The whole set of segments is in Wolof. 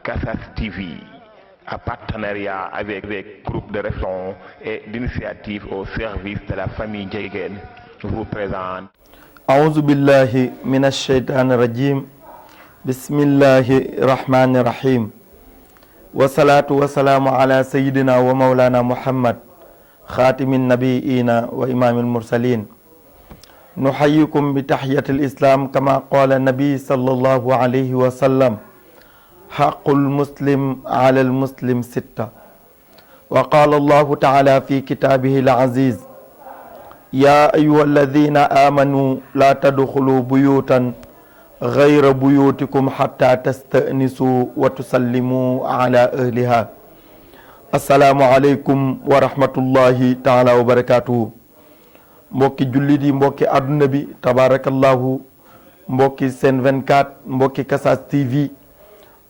Kassas TV, en partenariat avec groupe de réflexion et d'initiative au service de la famille Ndiéguène, vous présente. A'udhu billahi minash shaitanir rajim. Bismillahir rahmanir rahim. Wa salatu wa salamu ala sayyidina wa maulana Muhammad, khatimin nabiyina wa imamil mursalin. Nuhayyikum bi tahiyatil islam kama qala nabi sallallahu alayhi wa sallam. Haqqul muslim ala al muslim sitta. Wa qala Allahu ta'ala fi kitabihi al-aziz. Ya ayyuhalladhina amanu la tadkhulu buyutan ghayra buyutikum hatta tasta'nisu wa tusallimu ala ahliha. Assalamu alaykum wa rahmatullahi ta'ala wa barakatuh. Mbokki jullit yi, mbokki àdduna bi, tabarakallahu, mbokki Sen 24, mbokki Kassas TV,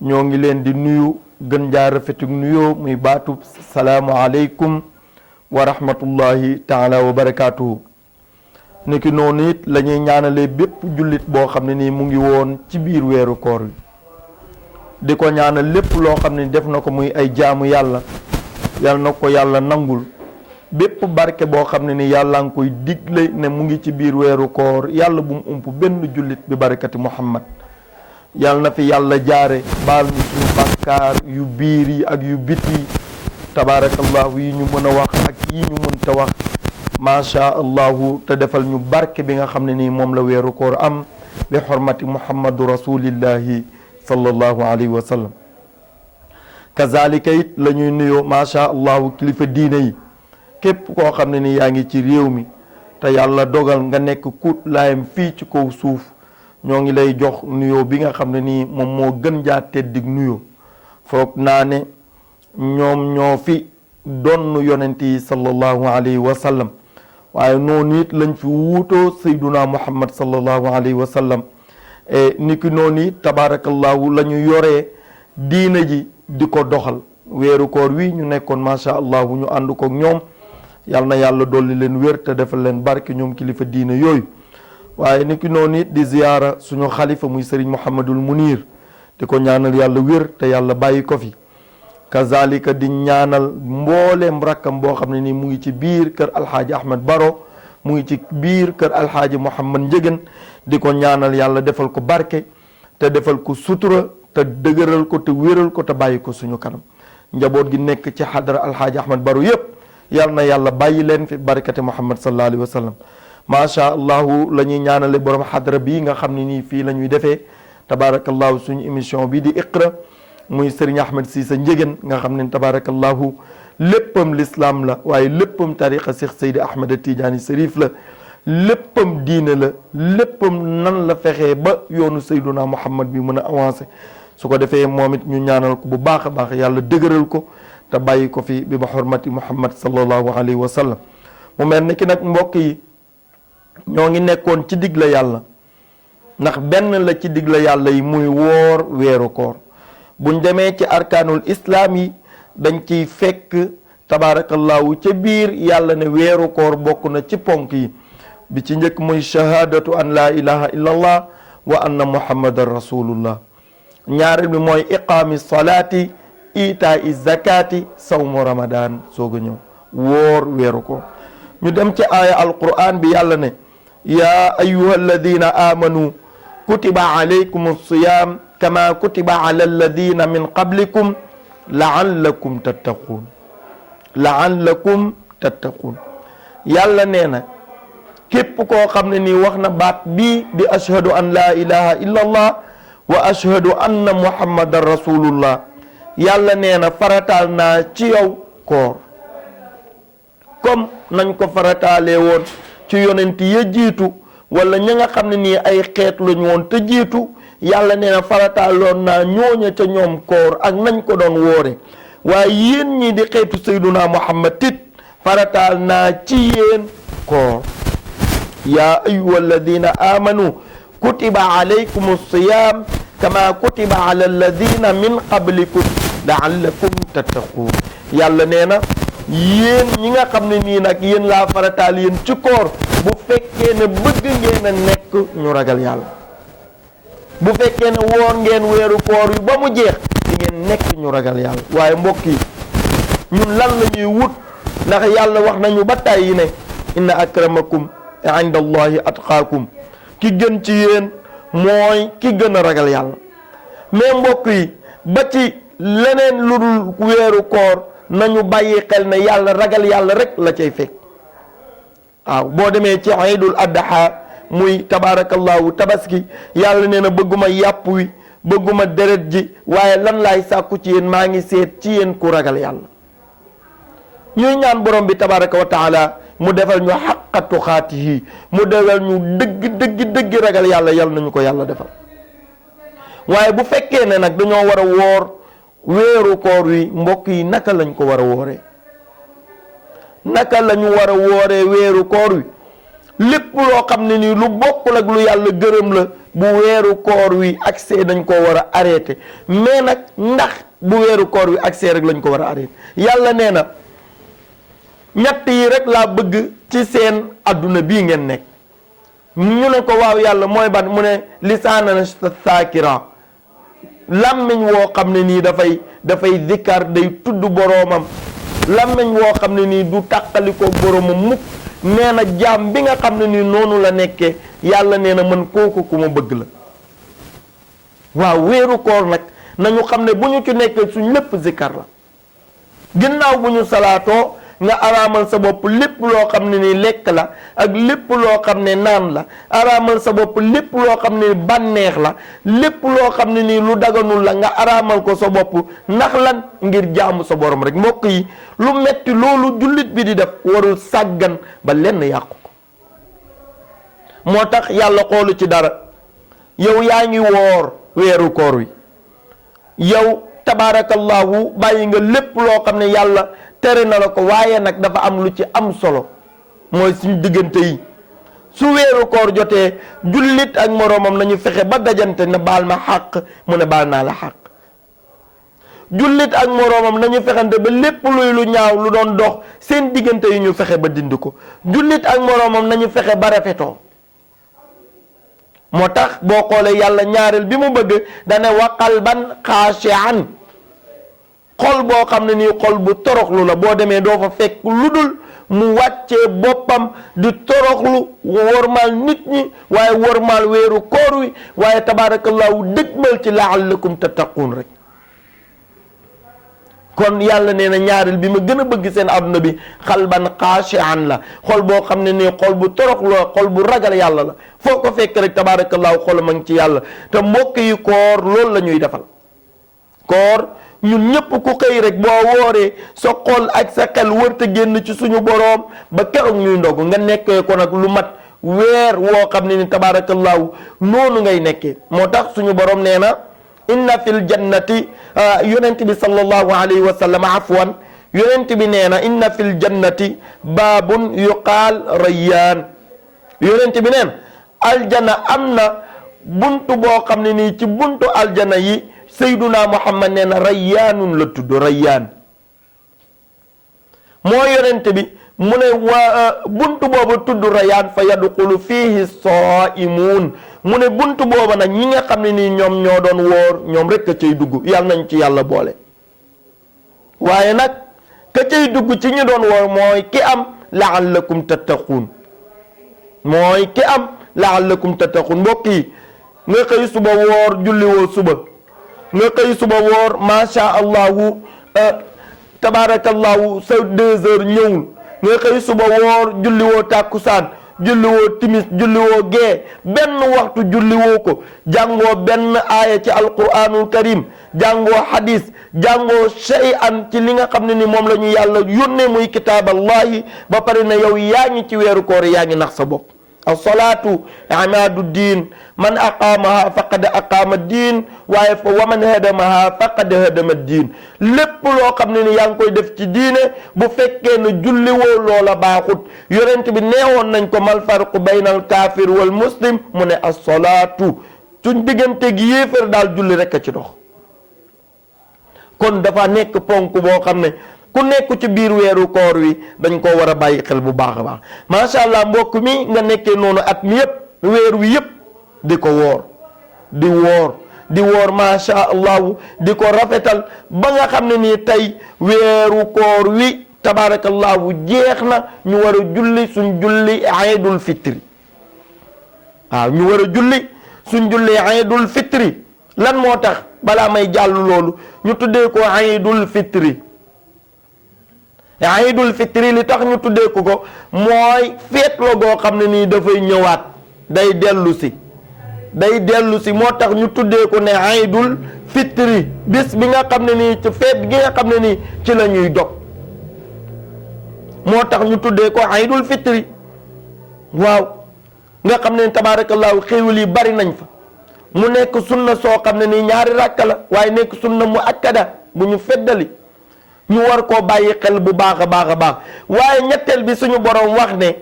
ñoo ngi leen di nuyu gën jaa rafetuk nuyoo muy baatub salaamu aleykum wa rahmatullahi taala wa barakatuhu. niki noonu it la ñuy ñaanalee bépp jullit boo xam ne nii mu ngi woon ci biir weeru koor wi di ko ñaanal lépp loo xam ne def na ko muy ay jaamu yàlla yàlla na ko yàlla nangul. bépp barke boo xam ne ni yàlla nga koy digle ne mu ngi ci biir weeru koor yàlla bu mu ump benn jullit bi barakati Muhammad. yàlla na fi yàlla jaare baal ñu suñu bàkkaar yu biir yi ak yu bit yi tabaarakallahu yi ñu mën a wax ak yi ñu mënta wax macha allahu te defal ñu barke bi nga xam ne nii moom la weeru koor am bi xormati muhammadu rasulillahi sallallahu alayhi wa sallam. kazalika it la ñuy nuyoo macha allahu kilifa diine yi képp koo xam ne ni yaa ngi ci réew mi te yàlla dogal nga nekk kuut laayam fii ci kaw suuf ñoo ngi lay jox nuyoo bi nga xam ne nii moom moo gën jaa teddig nuyoo. foog naa ne ñoom ñoo fi donn yonent yi sallallahu alayhi wa sallam waaye noonu it lañ fi wuutoo sayduna muhammad sallallahu alayhi wa sallam ni ki noonu it tabarakallahu la ñu yoree diina ji di ko doxal. weeru koor wi ñu nekkoon macha allah ñu ànd ko ñoom yal na yàlla dolli leen wér te defal leen barke ñoom kilifa diina yooyu. waaye ni ki noonu it di ziyaara suñu xalifa muy sëriñ Mouhamadul Munir di ko ñaanal yàlla wér te yàlla bàyyi ko fi. kazalika di ñaanal mbooleem rakkam boo xam ne nii mu ngi ci biir kër alxaaji Ahmed Baro mu ngi ci biir kër alxaaji Mouhamad Ndiéguène di ko ñaanal yàlla defal ko barke te defal ko sutura te dëgëral ko te wéral ko te bàyyi ko suñu kanam. njaboot gi nekk ci xadara alxaaji Ahmed Baro yépp yal na yàlla bàyyi leen fi barakati Muhammad sallallahu alayhi wa sallam. macha allahu la ñuy ñaanale borom xadra bii nga xam ne nii fii la ñuy defee tabarakallahu suñu émission bi di Iqra muy Serigne Ahmed Cissé Ndiéguène nga xam ne tabarakallahu léppam l'islam la waaye léppam tariqa Cheikh Seydi Ahmed Tidiane Serif la léppam diine la léppam nan la fexee ba yoonu Seyduna Muhammad bi mën a avancé su ko defee moom it ñu ñaanal ko bu baax a baax yàlla dëgëral ko te bàyyi ko fi bi ba xormati Muhammad sallallahu alayhi wa sallam. mu mel ni ki nag mbokk yi ñoo ngi nekkoon ci digle yàlla ndax benn la ci digle yàlla yi muy woor weeru koor. buñ demee ci arkaanul islaam yi dañ ciy fekk tabarakallahu ca biir yàlla ne weeru koor bokk na ci ponk yi bi ci njëkk muy shahadatu an la ilaha illallah wa anna muhammadan rasulullah. ñaareel bi mooy iqaami salaati itaa i zakati sawmu ramadan soog a ñëw woor weeru koor. ñu dem ci aaya alquran bi yàlla ne yaa ayyuha alladina amanu kutiba alaykum alsiyam kama kutiba ala alladina min qablikum laallakum tattaquun. yàlla nee na képp koo xam ne nii wax na baat bii di ashhadu an la ilaha illa allah wa ashhadu anna muhammadan rasulullah yàlla nee na farataal naa ci yow koor comme nañ ko farataalee woon ci yonent ya jiitu wala ña nga xam ne nii ay xeet lañu woon te jiitu yàlla nee na farataaloon naa ñooña ca ñoom koor ak nañ ko doon woore waaye yéen ñi di xeetu sayduna muhammad tit farataal naa ci yéen koor. yaa ayyuha alladina amanu kutiba alaykum siyam kama kutiba ala alladina min qablikum laallakum tattaquun. yàlla nee na yéen ñi nga xam ne nii nag yéen laa farataal yéen ci koor bu fekkee ne bëgg ngeen a nekk ñu ragal yàlla. bu fekkee ne woor ngeen weeru koor wi ba mu jeex di ngeen nekk ñu ragal yàlla. waaye mbokk yi ñun lan la ñuy wut? ndax yàlla wax nañu ba tàyyi ne inna akramakum inda allahi atqaakum, ki gën ci yéen mooy ki gën a ragal yàlla. mais mbokk yi ba ci leneen lu dul weeru koor nañu bàyyi xel ne yàlla ragal yàlla rek la cay fekk. waaw boo demee ci iidul adha muy tabarakallahu tabaski, yàlla nee na bëgguma yàpp wi, bëgguma deret ji, waaye lan laay sàkku ci yéen, maa ngi seet ci yéen ku ragal yàlla. ñuy ñaan borom bi tabaraka wa taala mu defal ñu xaqa tuqaatihi, mu defal ñu dëgg ragal yàlla, yal nañu ko yàlla defal. waaye bu fekkee ne nag dañoo war a woor weeru koor wi, mbokk yi naka lañ ko war a wooree? naka lañu war a wooree weeru koor wi? lépp loo xam ne nii lu bokkul ak lu yàlla gërëm la, bu weeru koor wi accès dañ koo war a arrêté. mais nag ndax bu weeru koor wi accès rek lañ ko war a arrêté? yàlla nee na ñett yi rek laa bëgg ci seen adduna bii ngeen nekk. ñu ne ko waaw yàlla mooy ban? mu ne lisaanan saakira, làmmiñ woo xam ne nii dafay zikkar, day tudd boroomam, làmmiñ woo xam ne nii du tàqalikoo boroomam mukk. nee na jaam bi nga xam ne nii noonu la nekkee, yàlla nee na man kooku ku ma bëgg la. waaw weeru koor nag nañu xam ne bu ñu ci nekkee suñ lépp zikkar la. ginnaaw bu ñu salaatoo nga araamal sa bopp lépp loo xam ne ni lekk la ak lépp loo xam ne naan la, araamal sa bopp lépp loo xam ne bànneex la, lépp loo xam ne nii lu daganul la nga araamal ko sa bopp. ndax lan? ngir jaamu sa borom rek. mbokk yi lu metti loolu jullit bi di def warul sàggan ba lenn yàqu ko. moo tax yàlla xoolu ci dara. yow yaa ngi woor weeru koor wi, yow tabaarakallahu bàyyi nga lépp loo xam ne yàlla tere na la ko, waaye nag dafa am lu ci am solo, mooy suñu diggante yi. su weeru koor jotee jullit ak moroomam nañu fexe ba dajante ne baal ma xàq, mu ne baal naa la xàq. jullit ak moroomam nañu fexante ba lépp luy lu ñaaw lu doon dox seen diggante yi ñu fexe ba dindi ko. jullit ak moroomam nañu fexe ba rafetoo. moo tax boo xoolee yàlla ñaareel bi mu bëgg dane wa qalban xaashi'an, xol boo xam ne nii xol bu toroxlu la. boo demee doo fa fekk lu dul mu wàccee boppam di toroxlu, wormaal nit ñi, waaye wormaal weeru koor wi, waaye tabaarakallahu dëgmal ci la'allakum tattaquun rek. kon yàlla nee na ñaareel bi ma gën a bëgg seen àdduna bi xalban xaashi'an la, xol boo xam ne nii xol bu toroxlu la, xol bu ragal yàlla la. foo ko fekk rek tabaarakallahu xolam a ngi ci yàlla. te mbokk yi koor loolu la ñuy defal. koor ñun ñëpp ku xëy rek boo wooree sa xol ak sa xel wërta génn ci suñu boroom ba keroog ñuy ndog nga nekkee ko nag lu mat weer woo xam ne ni tabaarakallahu noonu ngay nekkee. moo tax suñu boroom nee na inna fil jannati, yonent bi sallallahu alayhi wa sallam, afwan, yonent bi nee na inna fil jannati baabun yuqaal rayyaan. yonent bi neen aljana am na buntu boo xam ne nii ci buntu aljana yi sayduna muhammad nee na rayyaanun la tudd, rayyaan. moo yonent bi mu ne buntu boobu tudd rayyaan fa yadxulu fiihi saa'imuun. mu ne buntu booba nag ñi nga xam ne nii ñoom ñoo doon woor ñoom rek ka cay dugg. yàlla nañ ci yàlla boole. waaye nag ka cay dugg ci ñu doon woor mooy ki am la'allakum tattaquun, mooy ki am la'allakum tattaquun. mbokk yi nga xëy suba woor julliwoo suba, nga xëy suba woor macha allahu tabaarakallahu sa 2 heures ñëwul, nga xëy suba woor julliwoo tàkkusaan, julliwoo timis, julliwoo gee, benn waxtu julliwoo ko, jàngoo benn aaya ci alquranul karim, jàngoo hadis, jàngoo shay'an ci li nga xam ne ni moom la ñu yàlla yónnee muy kitaaballahi, ba pare na yow yaa ngi ci weeru koor yaa ngi nax sa bopp. as-salaatu imaadu diin, man aqaamaha faqad aqaama diin, waaye fa wa man hadamaha faqad hadama diin. lépp loo xam ne ni yaa ngi koy def ci diine bu fekkee ne julliwoo loola baaxut. yonent bi neewoon nañ ko mal farqu bayna al kaafir wal muslim, mu ne as-salaatu, suñ diggante gi yéefar daal julli rek a ci dox. kon dafa nekk ponk boo xam ne ku nekk ci biir weeru koor wi dañ koo war a bàyyi xel bu baax a baax. macha allah mbokk mi nga nekkee noonu at mi yëpp, weer wi yëpp di ko woor, di woor macha allahu di ko rafetal ba nga xam ne nii tey weeru koor wi tabarakallahu jeex na ñu war a julli suñ julli iidul fitri waaw ñu war a julli suñ julli iidul fitri lan moo tax balaa may jàll loolu ñu tuddee ko iidul fitri iidul fitri li tax ñu tuddee ko mooy feet la goo xam ne nii dafay ñëwaat day dellu si moo tax ñu tuddee ko ne iidul fitri bis bi nga xam ne nii ci feet gi nga xam ne nii ci la ñuy dog moo tax ñu tuddee ko iidul fitri waaw nga xam ne tabaarakallaahu xéewal yi bari nañ fa mu nekk sunna soo xam ne nii ñaari ràkka la waaye nekk sunna mu akkada bu ñu feddali ñu war koo bàyyi xel bu baax a baax a baax waaye ñetteel bi suñu borom wax ne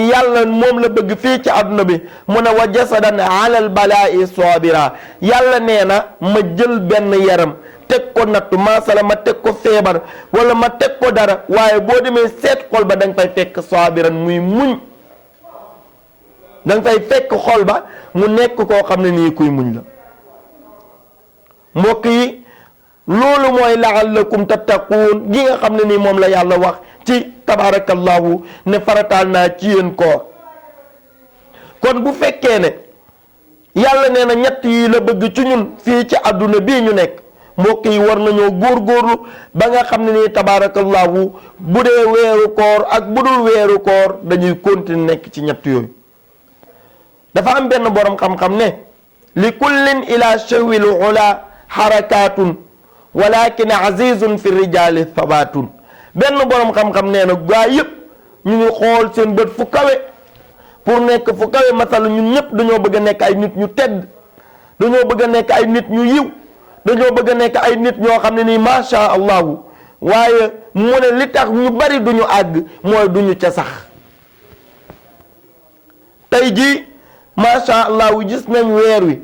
yàlla moom la bëgg fii ci àdduna bi mu ne wa jasadan alal balaa'i sabira yàlla nee na ma jël benn yaram teg ko nattu masala ma teg ko feebar wala ma teg ko dara waaye boo demee seet xol ba da nga fay fekk sabiran muy muñ da nga fay fekk xol ba mu nekk koo xam ne nii kuy muñ la mbokk yi loolu mooy la'allakum tattaquun gi nga xam ne nii moom la yàlla wax ci tabarakallahu ne farataal naa ci yéen koor kon bu fekkee ne yàlla nee na ñett yi la bëgg ci ñun fii ci àdduna bii ñu nekk mbokk yi war nañoo góorgóorlu ba nga xam ne nii tabarakallahu bu dee weeru koor ak bu dul weeru koor dañuy continuer nekk ci ñett yooyu dafa am benn borom xam-xam ne li kullin ila shawil ula harakatun walakin azizun fi rijali thabatun benn borom xam-xam nee na gaa yëpp ñu ngi xool seen bët fu kawe pour nekk fu kawe masal ñun ñëpp dañoo bëgg a nekk ay nit ñu tedd dañoo bëgg a nekk ay nit ñu yiw dañoo bëgg a nekk ay nit ñoo xam ne nii macha allahu waaye mu ne li tax ñu bari duñu àgg mooy duñu ca sax tey jii macha allahu gis nañ weer wi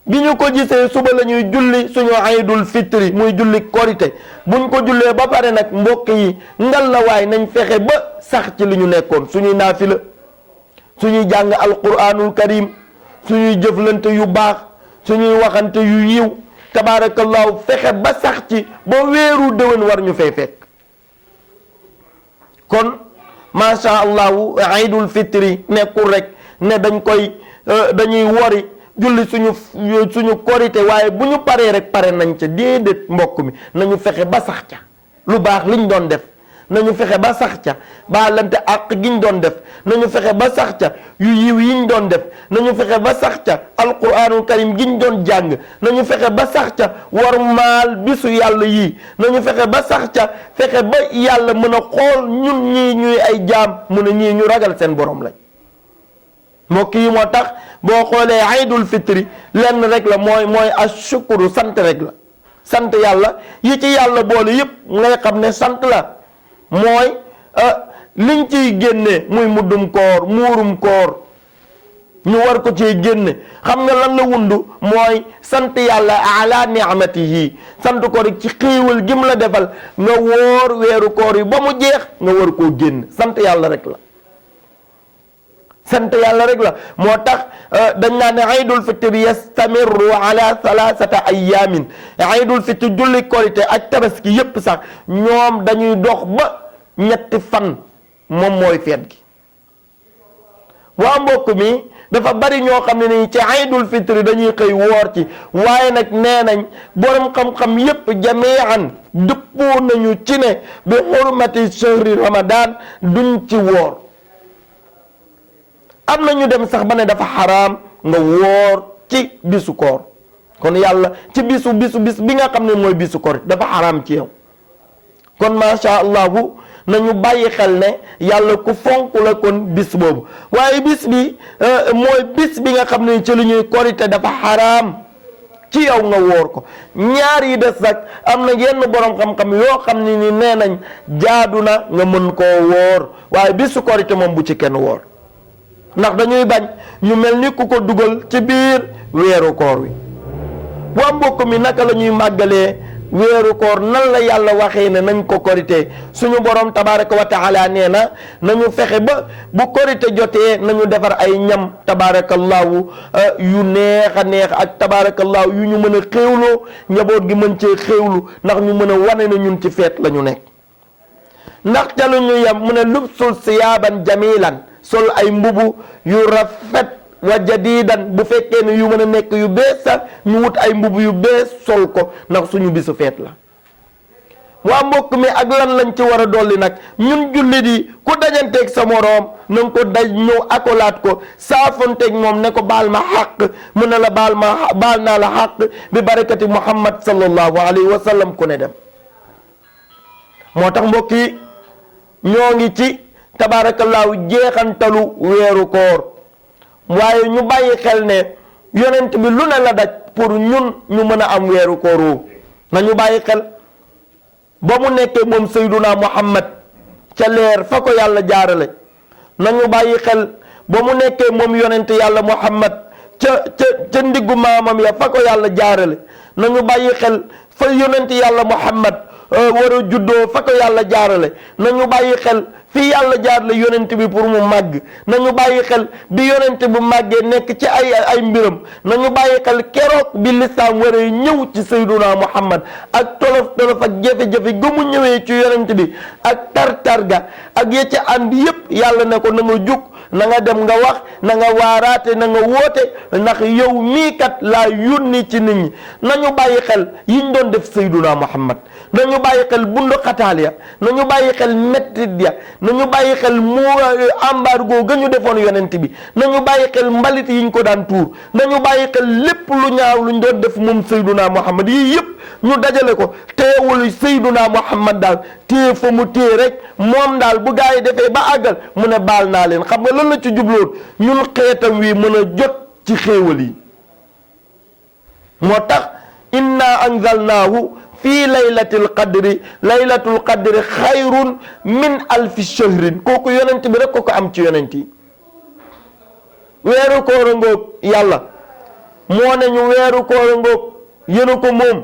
bi ñu ko gisee suba la ñuy julli suñu iidul fitri muy julli korite buñ ko jullee ba pare nag mbokk yi ngal la waay nañ fexe ba sax ci li ñu nekkoon suñuy naafila suñuy jàng alquranul karim suñuy jëflante yu baax suñuy waxante yu yiw tabaarakallahu fexe ba sax ci ba weeru déwén war ñu fay fekk kon macha allahu iidul fitri nekkul rek ne dañuy wori julli suñu korite waaye bu ñu paree rek pare nañ ca déedéet mbokk mi nañu fexe ba sax ca lu baax liñ doon def nañu fexe ba sax ca baalante àq giñ doon def nañu fexe ba sax ca yu yiw yiñ doon def nañu fexe ba sax ca alquranul karim giñ doon jàng nañu fexe ba sax ca war maal bisu yàlla yii nañu fexe ba sax ca fexe ba yàlla mën a xool ñun ñii ñuy ay jaam mu ne ñii ñu ragal seen borom lañ mbokk yi moo tax boo xoolee iidul fitri lenn rek la mooy ashukuru sant rek la sant yàlla yi ci yàlla boole yëpp ngay xam ne sant la mooy liñ ciy génne muy muddum koor muurum koor ñu war ko ciy génne xam nga lan la wundu mooy sant yàlla ala ni'matihi sant ko rek ci xéewal gi mu la defal nga woor weeru koor yi ba mu jeex nga war koo génn sant yàlla rek la sant yàlla rek la moo tax dañ naan ne iidul fitri yastamirru ala thalathata ayamin iidul fitri julli korite ak tabaski yépp sax ñoom dañuy dox ba ñetti fan moom mooy feet gi waa mbokk mi dafa bari ñoo xam ne nii ci iidul fitri dañuy xëy woor ci waaye nag nee nañ borom xam-xam yépp jamian dëppoo nañu ci ne bi xurmati shahri ramadan duñ ci woor am na ñu dem sax ba ne dafa xaraam nga woor ci bisu koor kon yàlla ci bis bi nga xam ne mooy bisu koor dafa xaraam ci yow kon macha allahu nañu bàyyi xel ne yàlla ku fonk la kon bis boobu waaye bis bi mooy bis bi nga xam ne ci lu ñuy korite dafa xaraam ci yow nga woor ko ñaar yi des nag am na yenn borom xam-xam yoo xam ne ni nee nañ jaadu na nga mën koo woor waaye bisu korite moom bu ci kenn woor ndax dañuy bañ ñu mel ni ku ko dugal ci biir weeru koor wi waa mbokk mi naka la ñuy màggalee weeru koor nan la yàlla waxee ne nañ ko korite suñu borom tabaraka wa taala nee na nañu fexe ba bu korite jotee nañu defar ay ñam tabarakallahu yu neex a neex ak tabarakallahu yu ñu mën a xéewloo njaboot gi mën cee xéewlu ndax ñu mën a wane na ñun ci feet la ñu nekk. ndax ca lu ñu yem mu ne lubsul siyaaban jamilan sol ay mbubu yu rafet wa jadidan bu fekkee ne yu mën a nekk yu bees sax ñu wut ay mbubu yu bees sol ko ndax suñu bisu feet la. waa mbokk mi ak lan lañ ci war a dolli nag ñun jullit yi ku dajanteeg sa moroom na nga ko daj ñëw akolaat ko saafonteeg moom ne ko baal ma xàq mu ne la baal naa la xàq bi barakati muhammad sallallahu alayhi wa sallam ku ne dem. moo tax mbokk yi ñoo ngi ci tabaarakallaahu jeexantalu weeru koor waaye ñu bàyyi xel ne yonent bi lu ne la daj pour ñun ñu mën a am weeru koor wu nañu bàyyi xel ba mu nekkee moom sayduna muhammad ca leer fa ko yàlla jaarale nañu bàyyi xel ba mu nekkee moom yonent yàlla muhammad ca ndiggu maamam ya fa ko yàlla jaarale nañu bàyyi xel fa yonent yàlla muhammad war a juddoo fa ko yàlla jaarale nañu bàyyi xel fi yàlla jaarale yonent bi pour mu màgg nañu bàyyi xel bi yonent bu màggee nekk ci ay mbiram nañu bàyyi xel keroog bi lislaam war a ñëw ci sayduna muhammad ak tolof ak jafe-jafe ga mu ñëwee ci yonent bi ak tartar ga ak ya ca ànd yépp yàlla ne ko na nga jug na nga dem nga wax na nga waaraate na nga woote ndax yow mii kat laa yónni ci nit ñi nañu bàyyi xel yiñ doon def sayduna muhammad nañu bàyyi xel bundu xataal ya nañu bàyyi xel mettit ya nañu bàyyi xel mu embargo ga ñu defoon yonent bi nañu bàyyi xel mbalit yiñ ko daan tuur nañu bàyyi xel lépp lu ñaaw luñ doon def moom sayduna muhammad yii yëpp ñu dajale ko teewul sayduna muhammad daal téye fa mu téye rek moom daal bu gaa yi defee ba àggal mu ne baal naa leen xam nga lan la ci jubloon ñun xeetam wi mën a jot ci xéewal yi moo tax inna anzalnaahu fii laylatil qadri xayrun min alfi shahrin kooku yonent bi rek ko am ci yonent yi weeru koor a ngoog yàlla moo ne ñu weeru koor a ngoog yéen a ko moom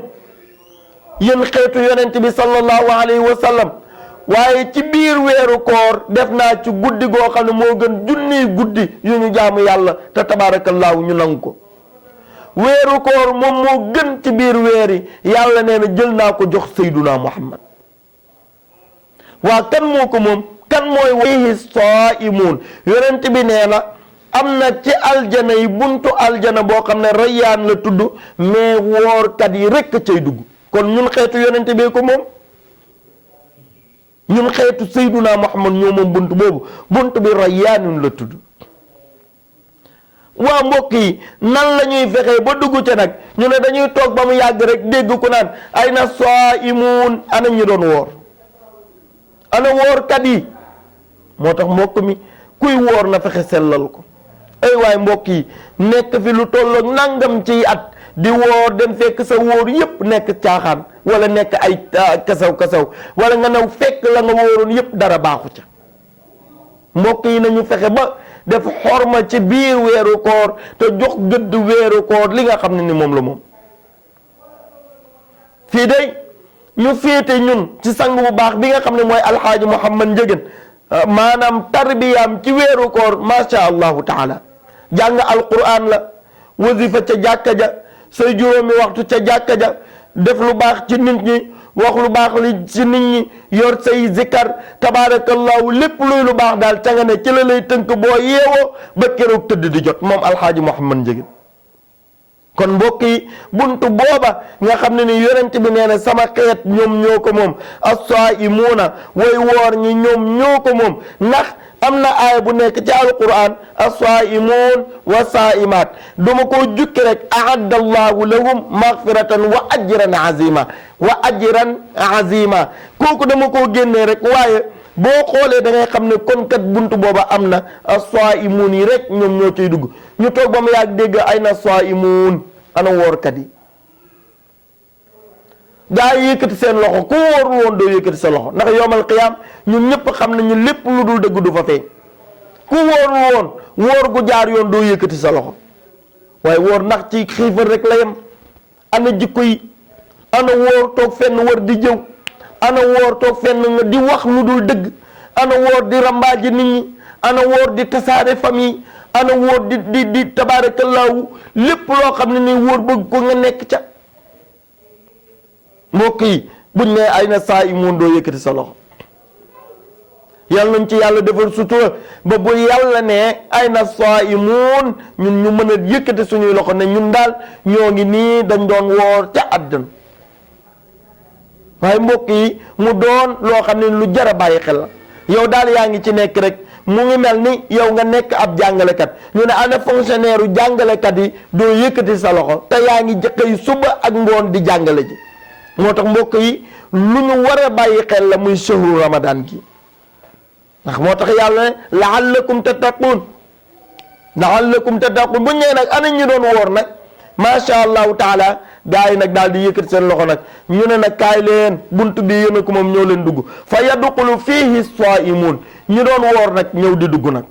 yéen xeetu yonent bi sallallahu alayhi wa sallam waaye ci biir weeru koor def naa ci guddi goo xam ne moo gën junniy guddi yu ñu jaamu yàlla te tabaarakallaahu ñu nangu ko weeru koor moom moo gën ci biir weer yi yàlla nee na jël naa ko jox sayduna muhammad waa kan moo ko moom kan mooy fiihi saaimuun yonent bi nee na am na ci aljana yi buntu aljana boo xam ne rayyaan la tudd mais woorkat yi rekk cay dugg kon ñun xeetu yonent bee ko moom ñun xeetu sayduna muhammad ñoo moom buntu boobu buntu bi rayyaanun la tudd waa mbokk yi nan la ñuy fexee ba dugg ca nag ñu ne dañuy toog ba mu yàgg rek dégg ku naan ay na saaimuun ana ñu doon woor ana woorkat yi moo tax mbokk mi kuy woor na fexe sellal ko ay waay mbokk yi nekk fi lu tolloog nangam ci at di woor dem fekk sa wóor yépp nekk caaxaan wala nekk ay kasaw wala nga naw fekk la nga wóoroon yépp dara baaxu ca mbokk yi nañu fexe ba def xorma ci biir weeru koor te jox gëdd weeru koor li nga xam ne ni moom la moom fii day ñu féete ñun ci sang bu baax bi nga xam ne mooy alxaaji Muhammad Njëgën maanaam tarbiyaam ci weeru koor masha allahu taala jàng alquran la wasifa ca jàkka ja say juróomi waxtu ca jàkka ja def lu baax ci nit ñi wax lu baax li ci nit ñi yor say zikkar tabarakallahu lépp luy lu baax daal ca nga ne ci la lay tënk boo yeewoo ba keroog tëdd di jot moom alxaaji Muhammad Njëgën kon mbokk yi buntu booba nga xam ne ni yonent bi nee na sama xeet ñoom ñoo ko moom as-saa'imuuna way woor ñi ñoom ñoo ko moom ndax am na aaya bu nekk ci alquran as-saa'imuun wa saa'imaat duma koo jukki rek a'adda allahu lahum maghfiratan wa ajran azima kooku dama koo génnee rek waaye boo xoolee da ngay xam ne kon kat buntu booba am na as-saa'imuun yi rek ñoom ñoo ciy dugg ñu toog ba mu yàgg dégg ay na saa'imuun ana woorkat yi gaa yi yëkkati seen loxo ku wóorul woon doo yëkkati sa loxo ndax yowmal qiyaam ñun ñëpp xam nañu lépp lu dul dëgg du fa feeñ ku wóorul woon wóor gu jaar yoon doo yëkkati sa loxo waaye wóor ndax ci xiifal rek la yem ana jikko yi ana woor toog fenn war di jëw, ana woor toog fenn nga di wax lu dul dëgg, ana woor di rambaaji nit ñi, ana woor di tasaare famille, ana woor di tabaarakallaahu lépp loo xam ne ni wóor bëgg ko nga nekk ca. mbokk yi buñ ne ay na saa imuun doo yëkkati sa loxo. yàlla nañ ci yàlla defal sutura ba bu yàlla ne ay na saa imuun ñun ñu mën a yëkkati suñuy loxo ne ñun daal ñoo ngi nii dañ doon woor ca àdduna. waaye mbokk yi mu doon loo xam ne lu jar a bàyyi xel la. yow daal yaa ngi ci nekk rek mu ngi mel ni yow nga nekk ab jàngalekat ñu ne ana fonctionnaire u jàngalekat yi doo yëkkati sa loxo te yaa ngi xëy suba ak ngoon di jàngale ji. moo tax mbokk yi lu ñu war a bàyyi xel la muy shahru ramadan gi ndax moo tax yàlla ne la'allakum tattaqun bu ñëwee nag ana ñu doon woor nag macha allahu taala gaa yi nag daal di yëkkati seen loxo nag ñu ne nag kaay leen bunt bi yéen a ko moom ñëw leen dugg fa yadxulu fiihi saa'imuun ñu doon woor nag ñëw di dugg nag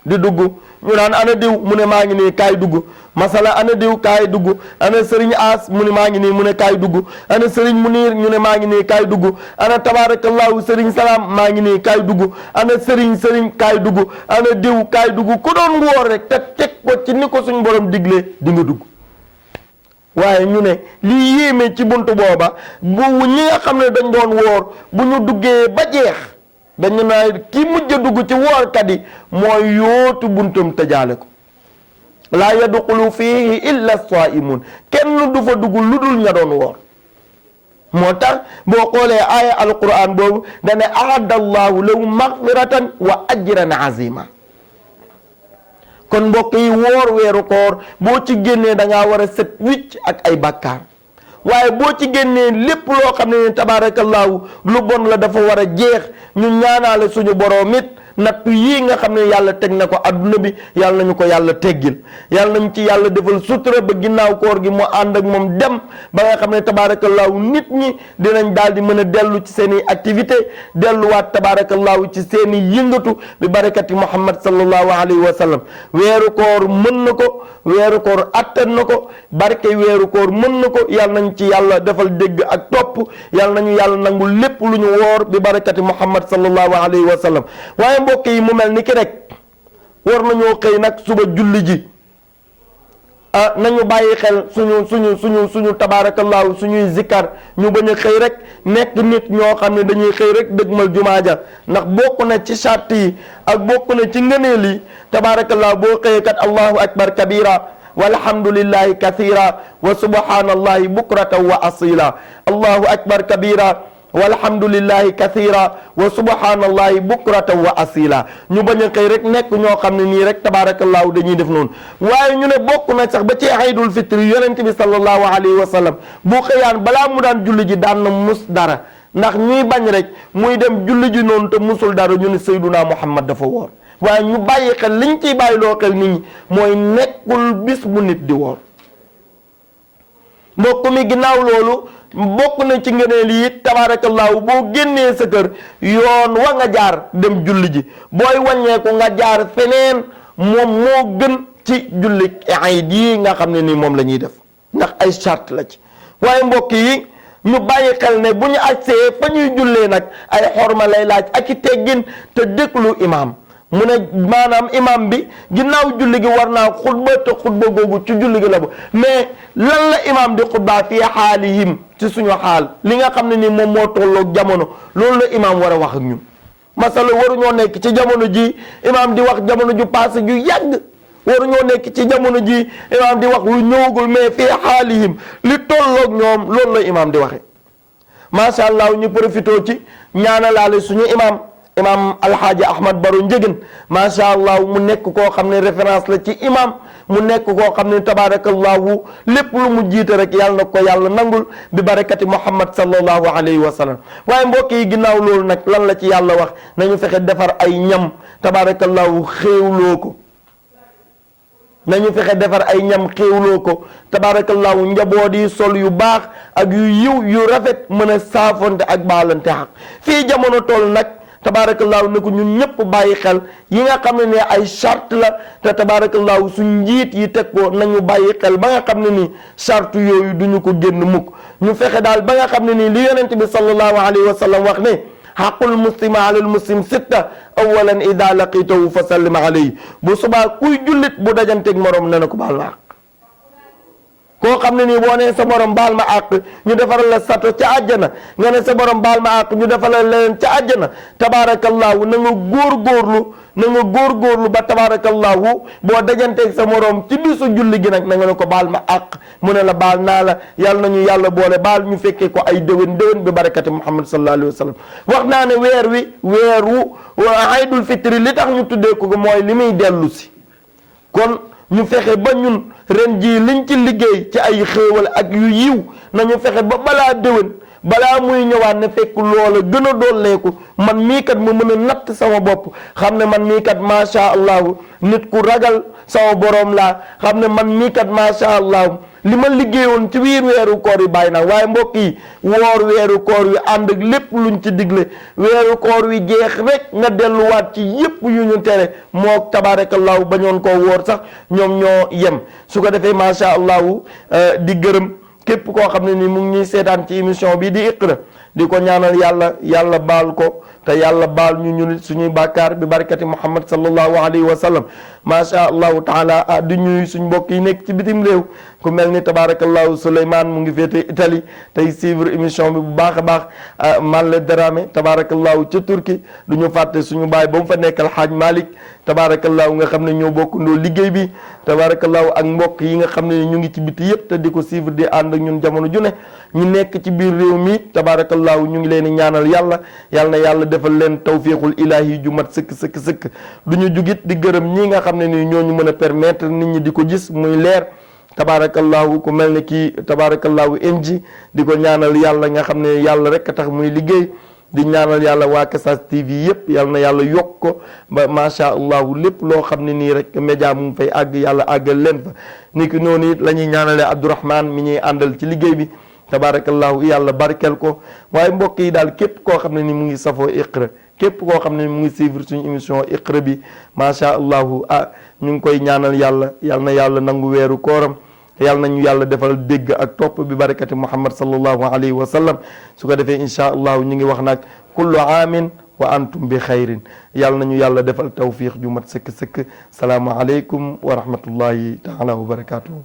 di dugg ñu naan ana diw mu ne maa ngi nii kaay dugg masala ana diw kaay dugg ana sëriñ As mu ne maa ngi nii mu ne kaay dugg ana sëriñ Munir ñu ne maa ngi nii kaay dugg ana tabarakallahu sëriñ Salaam maa ngi nii kaay dugg ana sëriñ kaay dugg ana diw kaay dugg ku doon woor rek te teg ko ci ni ko suñ borom diglee di nga dugg. waaye ñu ne lii yéeme ci buntu booba bu ñi nga xam ne dañ doon woor bu ñu duggee ba jeex dañu naa ki mujj a dugg ci woorkat yi mooy yootu buntum tëjaale ko laa yadxulu fiihi illa saa'imuun kenn du fa dugg lu dul ña doon woor. moo tax boo xoolee aaya alquran boobu dane ahadda allahu lahu magfiratan wa ajran azima. kon mbokk yi woor weeru koor boo ci génnee da ngaa war a set wicc ak ay bàkkaar waaye boo ci génnee lépp loo xam ne tabaarakallaahu lu bon la dafa war a jeex ñu ñaanaale suñu boroom it nattu yii nga xam ne yàlla teg na ko adduna bi yàlla nañu ko yàlla teggil yàlla nañ ci yàlla defal sutura ba ginnaaw koor gi mu ànd ak moom dem ba nga xam ne tabaarakallaahu nit ñi dinañ daal di mën a dellu ci seen i activité delluwaat tabaarakallaahu ci seen i yëngatu bi barakati muhammad sallallahu alayhi wa sallam. weeru koor mën na ko weeru koor attan na ko barke weeru koor mën na ko yàlla nañ ci yàlla defal dégg ak topp yàlla nañu yàlla nangul lépp lu ñu woor bi barakati muhammad sallallahu alayhi wa sallam. waaye mbokk yi mu mel ni ki rek war nañoo xëy nag suba julli ji nañu bàyyi xel suñu tabaarakallaahu suñuy zikkar ñu bañ a xëy rek nekk nit ñoo xam ne dañuy xëy rek dëgmal jumaa ja ndax bokk na ci sart yi ak bokk na ci ngëneel yi tabaarakallaahu boo xëyee kat allahu akbar kabira walhamdulillahi kathira wa subhanallahi bukratan wa asila allahu akbar kabira walhamdulillahi kathira wa subhanallahi bukratan wa asila ñu bañ a xëy rek nekk ñoo xam ne nii rek tabaarakallaahu dañuy def noonu. waaye ñu ne bokk na sax ba ci aydul fitri yonent bi sallallahu alayhi wa sallam bu xëyaan balaa mu daan julli ji daan na mus dara ndax ñuy bañ rek muy dem julli ji noonu te musul dara ñu ne sayduna muhammad dafa woor. waaye ñu bàyyi xel liñ ciy bàyyi loo xel nit ñi mooy nekkul bis bu nit di woor. mbokk mi ginnaaw loolu bokk na ci ngëneel yi tabaarakallaahu boo génnee sa kër yoon wa nga jaar dem julli ji booy wàññeeku nga jaar feneen moom moo gën ci julli iid yi nga xam ne ni moom la ñuy def ndax ay charte la ci. waaye mbokk yi ñu bàyyi xel ne bu ñu agsee fa ñuy jullee nag ay xorma lay laaj ak i teggin te déglu imaam mu ne maanaam imam bi ginnaaw julli gi war naa xutba te xutba googu ci julli gi la bu mais lan la imam di xutbaa fii xaalihim ci suñu xaal li nga xam ne ni moom moo tolloog jamono loolu la imam war a wax ak ñun. masala waruñoo nekk ci jamono ji imam di wax jamono ju passé ju yàgg waruñoo nekk ci jamono ji imam di wax lu ñëwagul mais fii xaalihim li tolloog ñoom loolu la imam di waxe macha allah ñu profité ci ñaanalaale suñu imam alxaaji ahmad baro njëgën macha allah mu nekk koo xam ne référence la ci imam mu nekk koo xam ne tabarakallahu lépp lu mu jiite rek yàlla na ko yàlla nangul bi barakati muhammad sallallahu alayhi wa sallam. waaye mbokk yi ginnaaw loolu nag lan la ci yàlla wax nañu fexe defar ay ñam tabarakallahu xéewloo ko nañu fexe defar ay ñam xéewloo ko tabarakallahu njaboot yi sol yu baax ak yu yiw yu rafet mën a saafonte ak baalante xaq fii jamono toll nag tabaarakallaahu ne ko ñun ñëpp bàyyi xel yi nga xam ne ni ay charte la te tabaarakallaahu suñ njiit yi teg ko nañu bàyyi xel ba nga xam ne nii charte yooyu duñu ko génn mukk ñu fexe daal ba nga xam ne nii li yonent bi sallallahu alayhi wa sallam wax ne xaqul muslima alal muslim sitta awalan ida laqitahu fa sallim alayhi bu subaa kuy jullit bu dajanteeg morom ne na ko baal ma àq koo xam ne nii boo nee sa borom baal ma àq ñu defaral la sato ca àjjana nga ne sa borom baal ma àq ñu defaral leen ca àjjana tabaarakallaahu na nga góorgóorlu ba tabaarakallaahu boo dajanteeg sa morom ci bisu julli gi nag na nga ne ko baal ma àq mu ne la baal naa la yàlla nañu yàlla boole baal ñu fekkee ko ay déwén bi barakati Muhammad sallallahu alayhi wa sallam wax naa ne weeru aydul fitri li tax ñu tuddee ko mooy li muy dellu si kon ñu fexe ba ñun ren jii liñ ci liggéey ci ay xéewal ak yu yiw nañu fexe ba balaa déwén balaa muy ñëwaat ne fekk loola gën a dolleeku man mii kat ma mën a natt sama bopp xam ne man mii kat macha allah nit ku ragal sama borom laa xam ne man mii kat macha allah li ma liggéeyoon ci biir weeru koor yi bàyyi naa waaye mbokk yi woor weeru koor wi ànd ak lépp luñ ci digle weeru koor wi jeex rek nga delluwaat ci yépp yu ñu tere moo tabaarakallaahu bañoon koo woor sax ñoom ñoo yem su ko defee macha allah di gërëm képp koo xam ne ni mu ngi ñuy seetaan ci émission bi di Iqra di ko ñaanal yàlla baal ko te yàlla baal ñu nit suñuy bàkkaar bi barakati Muhammad sallallahu alayhi wa sallam macha allahu taala di ñuy suñ mbokk yi nekk ci bitim réew ku mel ni tabarakallahu Souleymane mu ngi féete Italie tey suivre émission bi bu baax a baax Malle Dramé tabarakallahu ca Turquie du ñu fàtte suñu baay ba mu fa nekkal Haaj Malick tabarakallahu nga xam ne ñoo bokkandoo liggéey bi tabarakallahu ak mbokk yi nga xam ne ñu ngi ci biti yëpp te di ko suivre di ànd ak ñun jamono ju ne ñu nekk ci biir réew mi tabarakallahu ñu ngi leen di ñaanal yàlla na yàlla defal leen tawfiqul ilahi ju mat sëkk du ñu jugit di gërëm ñi nga xam ne ni ñooñu mën a permettre nit ñi di ko gis muy leer tabarakallahu ku mel ne kii tabarakallahu NG di ko ñaanal yàlla nga xam ne yàlla rek a tax muy liggéey di ñaanal yàlla waa Kassas TV yëpp yal na yàlla yokk ko ba macha allah lépp loo xam ne nii rek média mu ngi fay àgg yàlla àggal leen fa ni ki noonu it la ñuy ñaanalee Abdourahmane mi ñuy àndal ci liggéey bi tabarakallahu yàlla barkel ko waaye mbokk yi daal képp koo xam ne ni mu ngi safoo Iqra képp koo xam ne mu ngi suivre suñu émission Iqra bi macha allah ñu ngi koy ñaanal yàlla yal na yàlla nangu weeru kooram yàlla nañu yàlla defal dégg ak topp bi barakati Muhammad sallallahu alayhi wa sallam su ko defee incha allah ñu ngi wax nag kullu aamin wa antum bi xayrin yàlla nañu yàlla defal tawfiq ju mat sëkk salaamu aleykum wa rahmatullahi taala wa barakatuhu